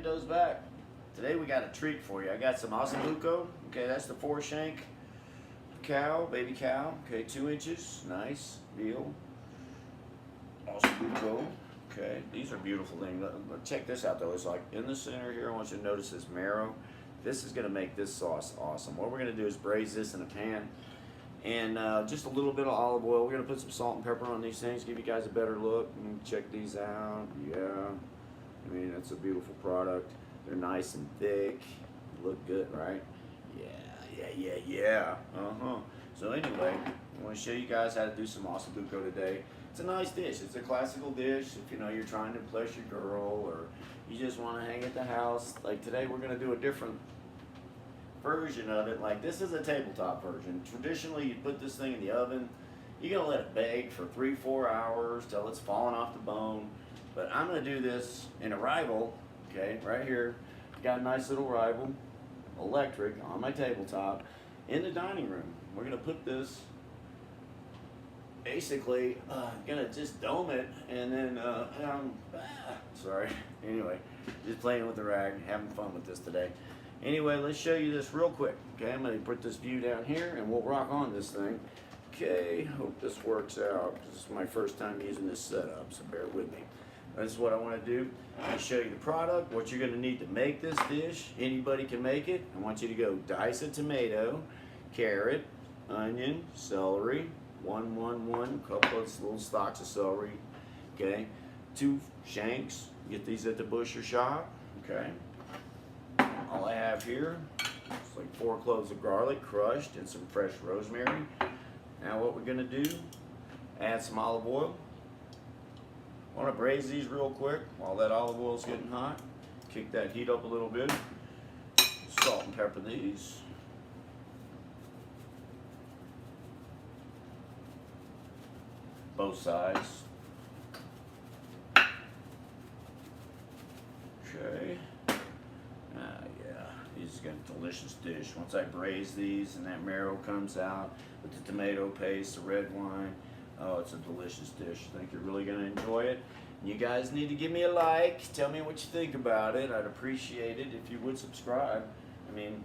Nando's back. Today we got a treat for you. I got some ossobuco. Okay, that's the 4-shank cow, baby cow. Okay, 2 inches. Nice. Veal Ossobuco. Okay, these are beautiful things. Check this out though. It's like in the center here. I want you to notice this marrow. This is going to make this sauce awesome. What we're going to do is braise this in a pan. And just a little bit of olive oil. We're going to put some salt and pepper on these things, give you guys a better look. Check these out. Yeah. I mean, it's a beautiful product. They're nice and thick. Look good, right? Yeah. So anyway, I want to show you guys how to do some ossobuco today. It's a nice dish. It's a classical dish if you know you're trying to impress your girl or you just want to hang at the house. Like today, we're going to do a different version of it. Like this is a tabletop version. Traditionally, you put this thing in the oven. You're gonna let it bake for 3-4 hours till it's falling off the bone. But I'm gonna do this in a rival. Okay, right here, got a nice little rival, electric, on my tabletop in the dining room. We're gonna put this. Basically, gonna just dome it and then sorry. Anyway, just playing with the rag, having fun with this today. Anyway, let's show you this real quick. Okay, I'm going to put this view down here and we'll rock on this thing. Okay, hope this works out. This is my first time using this setup, so bear with me. This is what I want to do. I'll show you the product, what you're going to need to make this dish. Anybody can make it. I want you to go dice a tomato, carrot, onion, celery, couple of little stalks of celery. Okay, 2 shanks. Get these at the butcher shop. Okay. All I have here is like 4 cloves of garlic crushed and some fresh rosemary. Now what we're gonna do, add some olive oil. I wanna braise these real quick while that olive oil is getting hot. Kick that heat up a little bit. Salt and pepper these. Both sides. Okay. This is got a delicious dish. Once I braise these and that marrow comes out with the tomato paste, the red wine, oh, it's a delicious dish. I think you're really going to enjoy it. And you guys need to give me a like. Tell me what you think about it. I'd appreciate it if you would subscribe. I mean,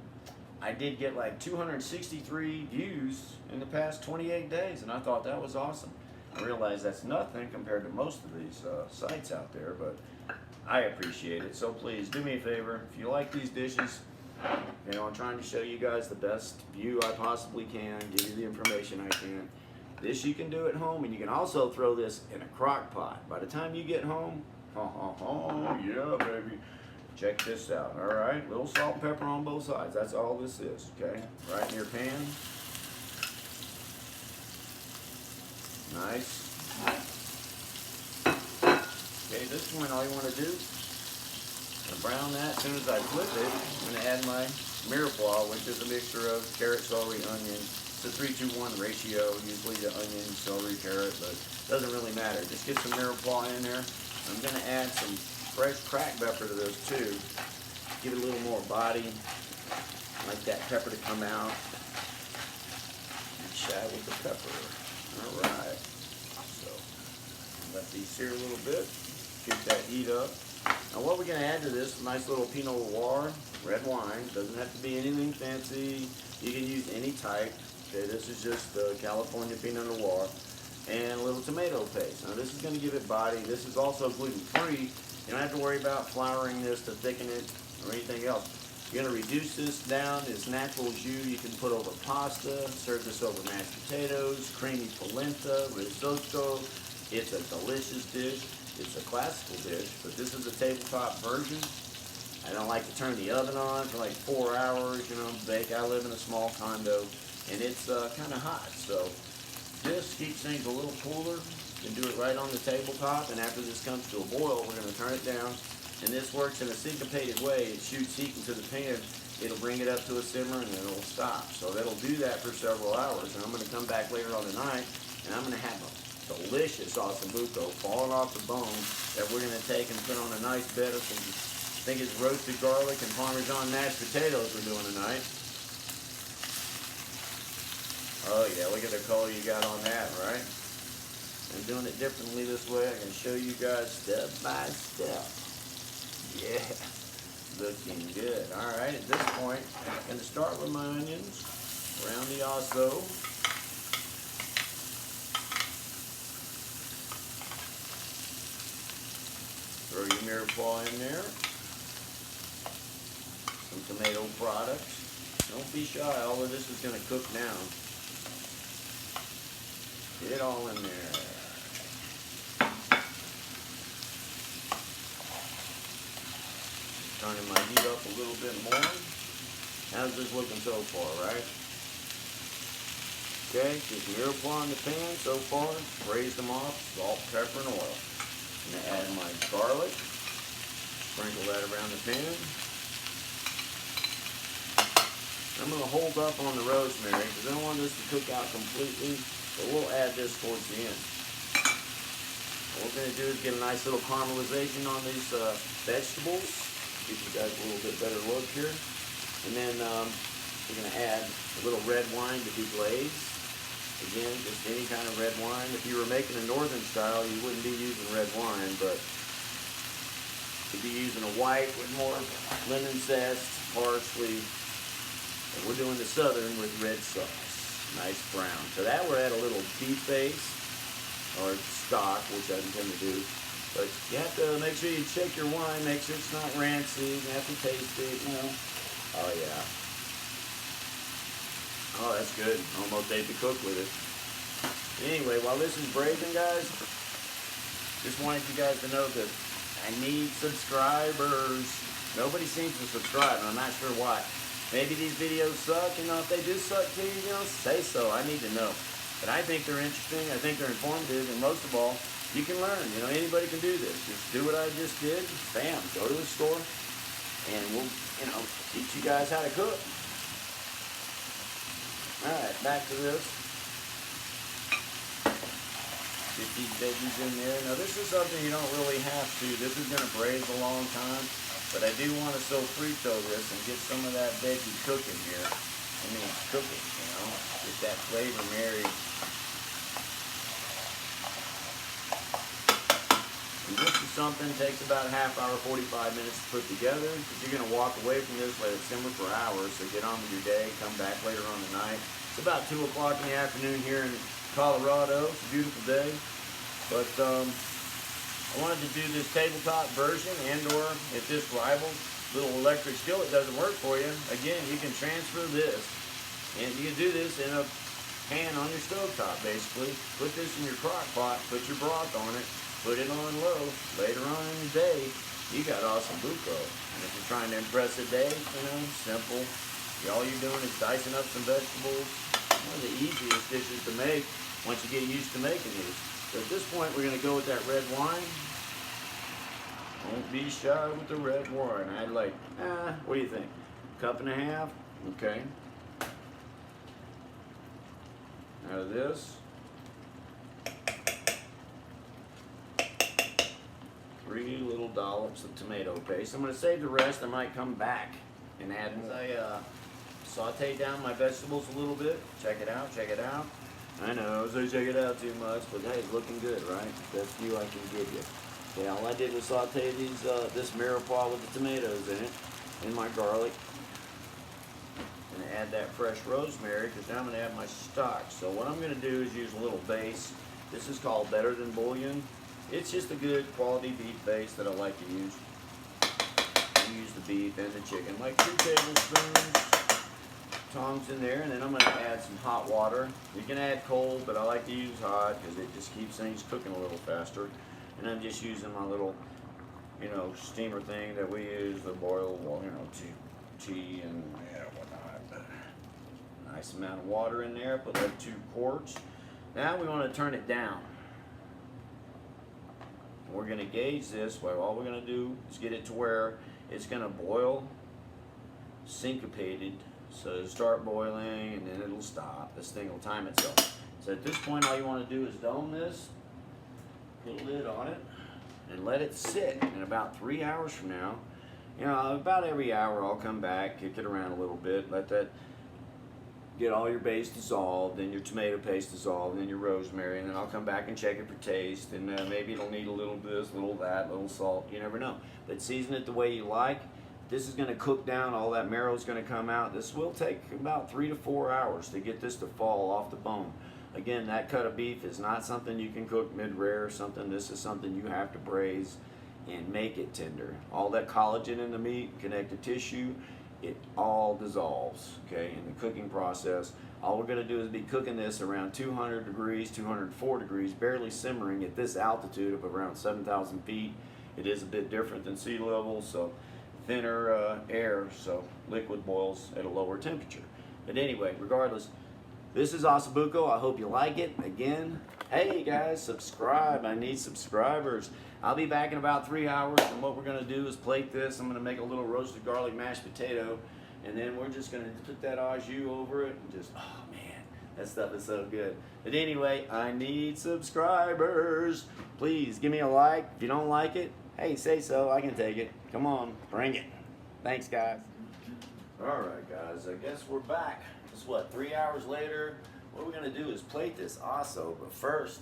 I did get like 263 views in the past 28 days, and I thought that was awesome. I realize that's nothing compared to most of these sites out there, but I appreciate it. So please do me a favor. If you like these dishes, you know, I'm trying to show you guys the best view I possibly can, give you the information I can. This you can do at home, and you can also throw this in a crock pot. By the time you get home, yeah, baby. Check this out, all right? Little salt and pepper on both sides. That's all this is, okay? Right in your pan. Nice. Okay, this point, all you want to do is brown that. As soon as I flip it, I'm going to add my mirepoix, which is a mixture of carrot, celery, onion. It's a 3-to-1 ratio, usually the onion, celery, carrot, but it doesn't really matter. Just get some mirepoix in there. I'm going to add some fresh cracked pepper to this too. Give it a little more body. I like that pepper to come out. And chat with the pepper. All right. So let these sear a little bit. Get that heat up. Now what we're going to add to this, a nice little Pinot Noir, red wine. Doesn't have to be anything fancy. You can use any type. Okay, this is just California Pinot Noir. And a little tomato paste. Now this is going to give it body. This is also gluten-free. You don't have to worry about flouring this to thicken it or anything else. You're going to reduce this down. It's natural jus you can put over pasta. Serve this over mashed potatoes, creamy polenta, risotto. It's a delicious dish. It's a classical dish, but this is a tabletop version. I don't like to turn the oven on for like 4 hours, you know, bake. I live in a small condo, and it's kind of hot. So this keeps things a little cooler. You can do it right on the tabletop, and after this comes to a boil, we're going to turn it down. And this works in a syncopated way. It shoots heat into the pan. It'll bring it up to a simmer, and then it'll stop. So that'll do that for several hours. And I'm going to come back later on tonight, and I'm going to have a delicious ossobuco falling off the bone that we're going to take and put on a nice bed of some, I think it's roasted garlic and Parmesan mashed potatoes we're doing tonight. Oh yeah, look at the color you got on that, right? I'm doing it differently this way. I can show you guys step by step. Yeah. Looking good. All right, at this point, I'm going to start with my onions around the osso. Throw your mirepoix in there. Some tomato products. Don't be shy, all of this is going to cook down. Get it all in there. Turning my heat up a little bit more. How's this looking so far, right? Okay, just mirepoix in the pan so far. Braise them off, salt, pepper, and oil. I'm going to add my garlic. Sprinkle that around the pan. I'm going to hold up on the rosemary because I don't want this to cook out completely, but we'll add this towards the end. What we're going to do is get a nice little caramelization on these vegetables. Give you guys a little bit better look here. And then we're going to add a little red wine to deglaze. Again, just any kind of red wine. If you were making a northern style, you wouldn't be using red wine, but you'd be using a white with more lemon zest, parsley. And we're doing the southern with red sauce. Nice brown. To that we're at a little beef base or stock, which I intend to do. But you have to make sure you shake your wine, make sure it's not rancid. You have to taste it, you know. Oh yeah. Oh, that's good. Almost ate the cook with it. Anyway, while this is braising, guys, just wanted you guys to know that I need subscribers. Nobody seems to subscribe, and I'm not sure why. Maybe these videos suck, you know, if they do suck to you, you know, say so. I need to know. But I think they're interesting, I think they're informative, and most of all, you can learn. You know, anybody can do this. Just do what I just did. Bam, go to the store, and we'll, you know, teach you guys how to cook. Alright, back to this. Get these veggies in there. Now this is something you don't really have to. This is going to braise a long time. But I do want to sofrito this and get some of that veggie cooking here. I mean, cooking, you know. Get that flavor married. And this is something that takes about a half hour, 45 minutes to put together. Because you're going to walk away from this, let it simmer for hours. So get on with your day, come back later on the night. It's about 2 o'clock in the afternoon here in Colorado. It's a beautiful day. But I wanted to do this tabletop version, and or if this rivals little electric skillet doesn't work for you, again, you can transfer this. And you can do this in a pan on your stovetop, basically. Put this in your crock pot, put your broth on it, put it on low. Later on in the day, you got ossobuco. And if you're trying to impress a day, you know, simple. All you're doing is dicing up some vegetables. One of the easiest dishes to make once you get used to making these. So at this point, we're going to go with that red wine. Don't be shy with the red wine. I'd like, what do you think? Cup and a half? Okay. Out of this. 3 little dollops of tomato paste. I'm going to save the rest. I might come back and add more. I saute down my vegetables a little bit. Check it out, check it out. I know, so check it out too much, but hey, it's looking good, right? Best view I can give you. Okay, all I did was saute these, this mirepoix with the tomatoes in it, and my garlic. I'm going to add that fresh rosemary, because now I'm going to add my stock. So what I'm going to do is use a little base. This is called Better Than Bouillon. It's just a good quality beef base that I like to use. I use the beef and the chicken, like 2 tablespoons. Tongs in there, and then I'm going to add some hot water. You can add cold, but I like to use hot because it just keeps things cooking a little faster. And I'm just using my little, you know, steamer thing that we use to boil, well, you know, tea and yeah, whatnot. Nice amount of water in there. Put like 2 quarts. Now we want to turn it down. We're going to gauge this. Well, all we're going to do is get it to where it's going to boil syncopated. So it'll start boiling and then it'll stop. This thing will time itself. So at this point, all you want to do is dome this, put a lid on it, and let it sit. And about 3 hours from now, you know, about every hour I'll come back, kick it around a little bit, let that get all your base dissolved, then your tomato paste dissolved, and then your rosemary, and then I'll come back and check it for taste, and maybe it'll need a little this, a little that, a little salt, you never know. But season it the way you like. This is going to cook down. All that marrow is going to come out. This will take about 3 to 4 hours to get this to fall off the bone. Again, that cut of beef is not something you can cook mid-rare or something. This is something you have to braise and make it tender. All that collagen in the meat, connective tissue, it all dissolves, okay, in the cooking process. All we're going to do is be cooking this around 200 degrees, 204 degrees, barely simmering at this altitude of around 7,000 feet. It is a bit different than sea level, so thinner air, so liquid boils at a lower temperature. But anyway, regardless, this is Ossobuco. I hope you like it. Again, hey guys, subscribe. I need subscribers. I'll be back in about 3 hours, and what we're going to do is plate this. I'm going to make a little roasted garlic mashed potato, and then we're just going to put that au jus over it, and just, oh man, that stuff is so good. But anyway, I need subscribers. Please give me a like. If you don't like it, hey, say so. I can take it. Come on, bring it. Thanks, guys. All right, guys, I guess we're back. It's what, 3 hours later? What we're going to do is plate this osso, but first,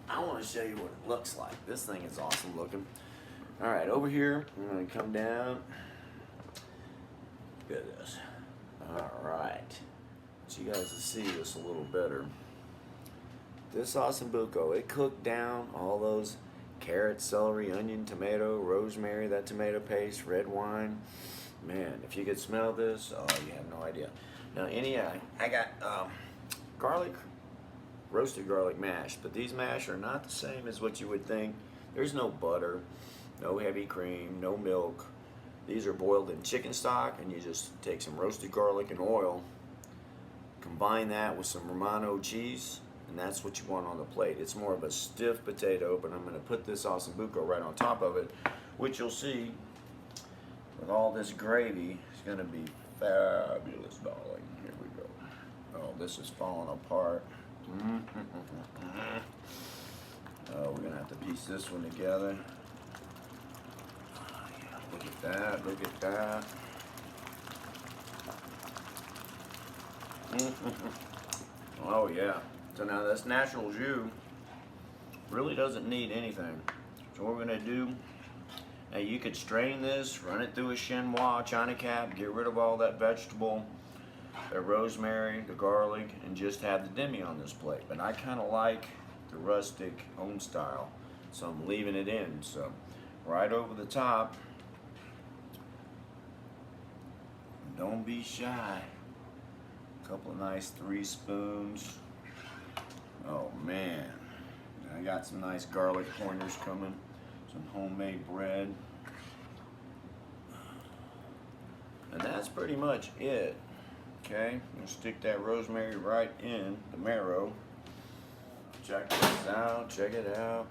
I want to show you what it looks like. This thing is awesome looking. All right, over here, I'm going to come down. Look at this. All right. So you guys can see this a little better. This Ossobuco, it cooked down all those carrot, celery, onion, tomato, rosemary, that tomato paste, red wine. Man, if you could smell this, oh, you have no idea. Now, I got garlic, roasted garlic mash, but these mash are not the same as what you would think. There's no butter, no heavy cream, no milk. These are boiled in chicken stock, and you just take some roasted garlic and oil, combine that with some Romano cheese, and that's what you want on the plate. It's more of a stiff potato, but I'm going to put this Ossobuco right on top of it, which you'll see with all this gravy is going to be fabulous, darling. Here we go. Oh, this is falling apart. Oh, we're going to have to piece this one together. Oh, yeah. Look at that. Look at that. Oh, yeah. So now this natural jus really doesn't need anything. So what we're going to do, now you could strain this, run it through a chinois, china cap, get rid of all that vegetable, the rosemary, the garlic, and just have the demi on this plate. But I kind of like the rustic home style, so I'm leaving it in. So right over the top, don't be shy. A couple of nice 3 spoons. Oh man, I got some nice garlic pointers coming, some homemade bread, and that's pretty much it. Okay, I'm gonna stick that rosemary right in the marrow. Check this out, check it out.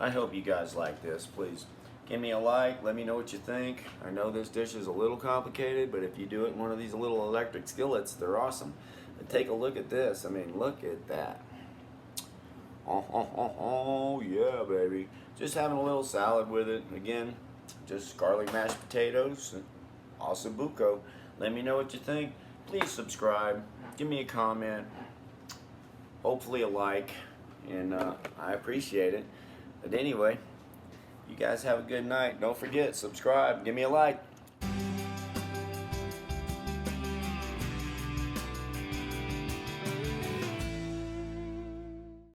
I hope you guys like this. Please give me a like, let me know what you think. I know this dish is a little complicated, but if you do it in one of these little electric skillets, they're awesome. But take a look at this. I mean, look at that. Oh, yeah, baby. Just having a little salad with it. Again, just garlic mashed potatoes, Ossobuco. Let me know what you think. Please subscribe. Give me a comment. Hopefully a like. And I appreciate it. But anyway, you guys have a good night. Don't forget, subscribe. Give me a like.